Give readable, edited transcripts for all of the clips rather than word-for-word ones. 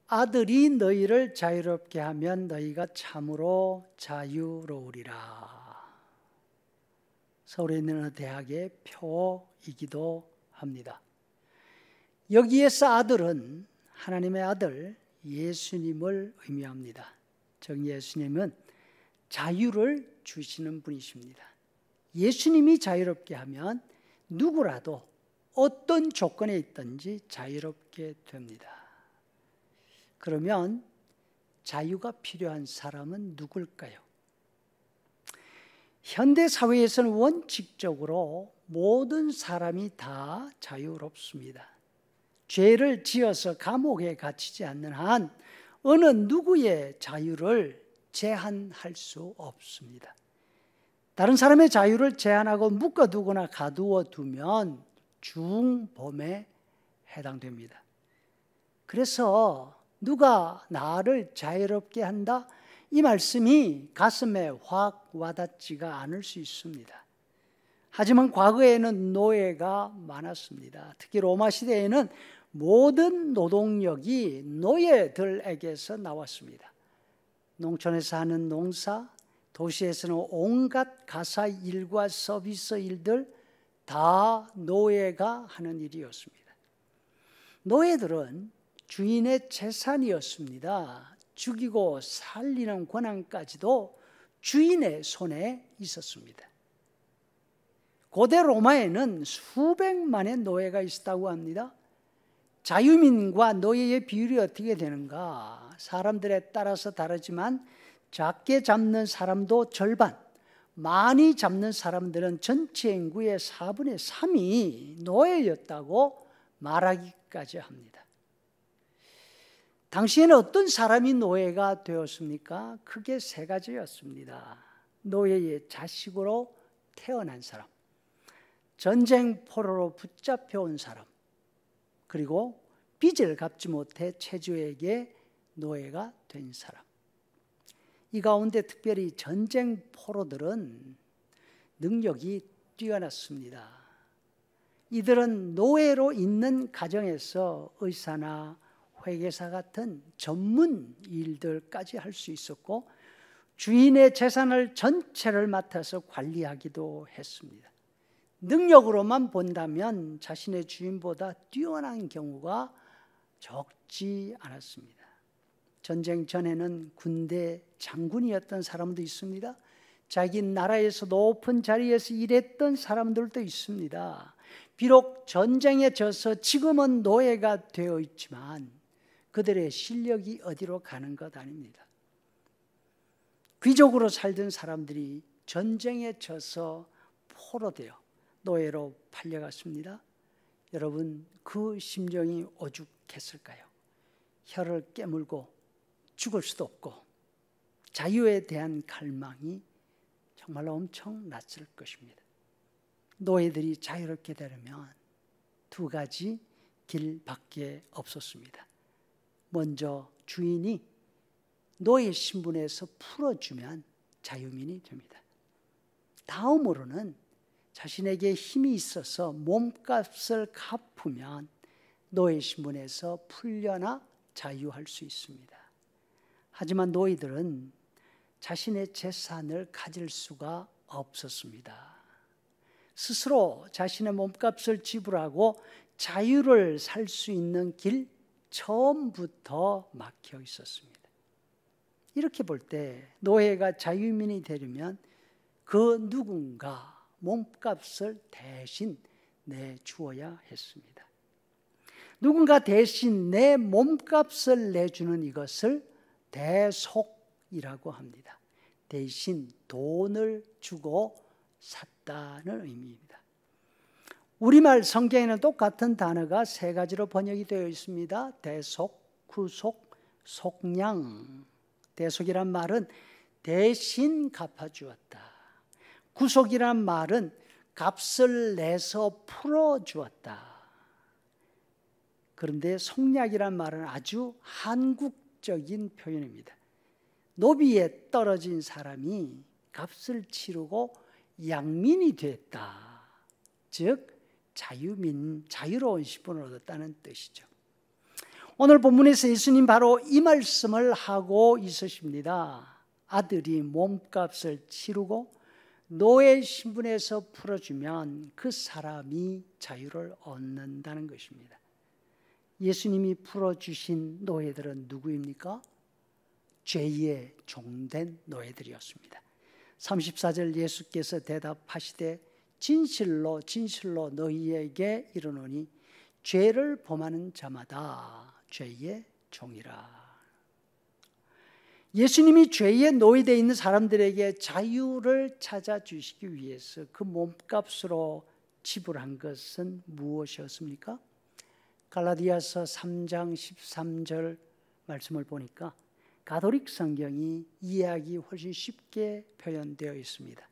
아들이 너희를 자유롭게 하면 너희가 참으로 자유로우리라. 서울에 있는 어느 대학의 표이기도 합니다. 여기에서 아들은 하나님의 아들 예수님을 의미합니다. 즉 예수님은 자유를 주시는 분이십니다. 예수님이 자유롭게 하면 누구라도 어떤 조건에 있든지 자유롭게 됩니다. 그러면 자유가 필요한 사람은 누굴까요? 현대 사회에서는 원칙적으로 모든 사람이 다 자유롭습니다. 죄를 지어서 감옥에 갇히지 않는 한 어느 누구의 자유를 제한할 수 없습니다. 다른 사람의 자유를 제한하고 묶어두거나 가두어 두면 중범에 해당됩니다. 그래서 누가 나를 자유롭게 한다? 이 말씀이 가슴에 확 와닿지가 않을 수 있습니다. 하지만 과거에는 노예가 많았습니다. 특히 로마 시대에는 모든 노동력이 노예들에게서 나왔습니다. 농촌에서 하는 농사, 도시에서는 온갖 가사 일과 서비스 일들 다 노예가 하는 일이었습니다. 노예들은 주인의 재산이었습니다. 죽이고 살리는 권한까지도 주인의 손에 있었습니다. 고대 로마에는 수백만의 노예가 있었다고 합니다. 자유민과 노예의 비율이 어떻게 되는가? 사람들에 따라서 다르지만 작게 잡는 사람도 절반, 많이 잡는 사람들은 전체 인구의 4분의 3이 노예였다고 말하기까지 합니다. 당시에는 어떤 사람이 노예가 되었습니까? 크게 세 가지였습니다. 노예의 자식으로 태어난 사람, 전쟁 포로로 붙잡혀온 사람, 그리고 빚을 갚지 못해 채주에게 노예가 된 사람. 이 가운데 특별히 전쟁 포로들은 능력이 뛰어났습니다. 이들은 노예로 있는 가정에서 의사나 회계사 같은 전문 일들까지 할 수 있었고 주인의 재산을 전체를 맡아서 관리하기도 했습니다. 능력으로만 본다면 자신의 주인보다 뛰어난 경우가 적지 않았습니다. 전쟁 전에는 군대 장군이었던 사람도 있습니다. 자기 나라에서 높은 자리에서 일했던 사람들도 있습니다. 비록 전쟁에 져서 지금은 노예가 되어 있지만 그들의 실력이 어디로 가는 것 아닙니다. 귀족으로 살던 사람들이 전쟁에 져서 포로되어 노예로 팔려갔습니다. 여러분, 그 심정이 오죽했을까요? 혀를 깨물고 죽을 수도 없고 자유에 대한 갈망이 정말로 엄청났을 것입니다. 노예들이 자유롭게 되려면 두 가지 길밖에 없었습니다. 먼저 주인이 노예 신분에서 풀어주면 자유민이 됩니다. 다음으로는 자신에게 힘이 있어서 몸값을 갚으면 노예 신분에서 풀려나 자유할 수 있습니다. 하지만 노예들은 자신의 재산을 가질 수가 없었습니다. 스스로 자신의 몸값을 지불하고 자유를 살 수 있는 길 처음부터 막혀 있었습니다. 이렇게 볼 때 노예가 자유민이 되려면 그 누군가 몸값을 대신 내주어야 했습니다. 누군가 대신 내 몸값을 내주는 이것을 대속이라고 합니다. 대신 돈을 주고 샀다는 의미입니다. 우리말 성경에는 똑같은 단어가 세 가지로 번역이 되어 있습니다. 대속, 구속, 속량. 대속이란 말은 대신 갚아주었다. 구속이란 말은 값을 내서 풀어주었다. 그런데 속량이란 말은 아주 한국적인 표현입니다. 노비에 떨어진 사람이 값을 치르고 양민이 됐다. 즉 자유로운 신분을 얻었다는 뜻이죠. 오늘 본문에서 예수님 바로 이 말씀을 하고 있으십니다. 아들이 몸값을 치르고 노예 신분에서 풀어주면 그 사람이 자유를 얻는다는 것입니다. 예수님이 풀어주신 노예들은 누구입니까? 죄의 종된 노예들이었습니다. 34절 예수께서 대답하시되 진실로 진실로 너희에게 이르노니 죄를 범하는 자마다 죄의 종이라. 예수님이 죄의 노예되어 있는 사람들에게 자유를 찾아주시기 위해서 그 몸값으로 지불한 것은 무엇이었습니까? 갈라디아서 3장 13절 말씀을 보니까 가톨릭 성경이 이해하기 훨씬 쉽게 표현되어 있습니다.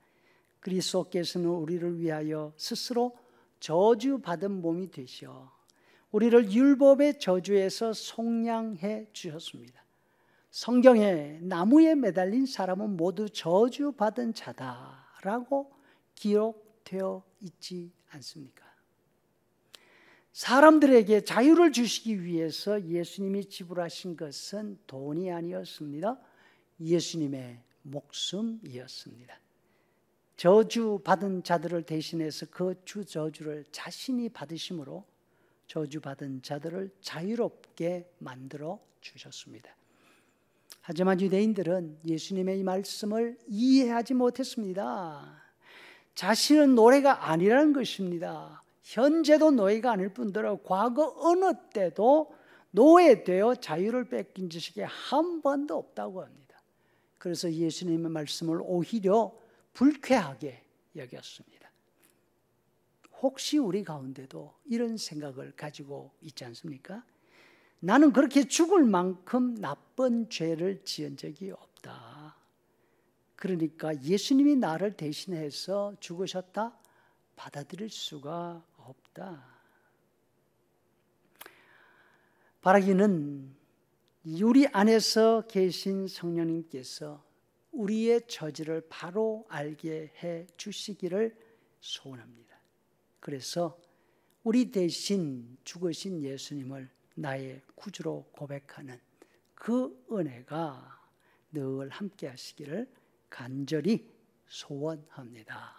그리스도께서는 우리를 위하여 스스로 저주받은 몸이 되셔 우리를 율법의 저주에서 속량해 주셨습니다. 성경에 나무에 매달린 사람은 모두 저주받은 자다라고 기록되어 있지 않습니까? 사람들에게 자유를 주시기 위해서 예수님이 지불하신 것은 돈이 아니었습니다. 예수님의 목숨이었습니다. 저주받은 자들을 대신해서 그 주 저주를 자신이 받으심으로 저주받은 자들을 자유롭게 만들어 주셨습니다. 하지만 유대인들은 예수님의 이 말씀을 이해하지 못했습니다. 자신은 노예가 아니라는 것입니다. 현재도 노예가 아닐 뿐더러 과거 어느 때도 노예되어 자유를 뺏긴 적이 한 번도 없다고 합니다. 그래서 예수님의 말씀을 오히려 불쾌하게 여겼습니다. 혹시 우리 가운데도 이런 생각을 가지고 있지 않습니까? 나는 그렇게 죽을 만큼 나쁜 죄를 지은 적이 없다. 그러니까 예수님이 나를 대신해서 죽으셨다? 받아들일 수가 없다. 바라기는 우리 안에서 계신 성령님께서 우리의 처지를 바로 알게 해 주시기를 소원합니다. 그래서 우리 대신 죽으신 예수님을 나의 구주로 고백하는 그 은혜가 늘 함께 하시기를 간절히 소원합니다.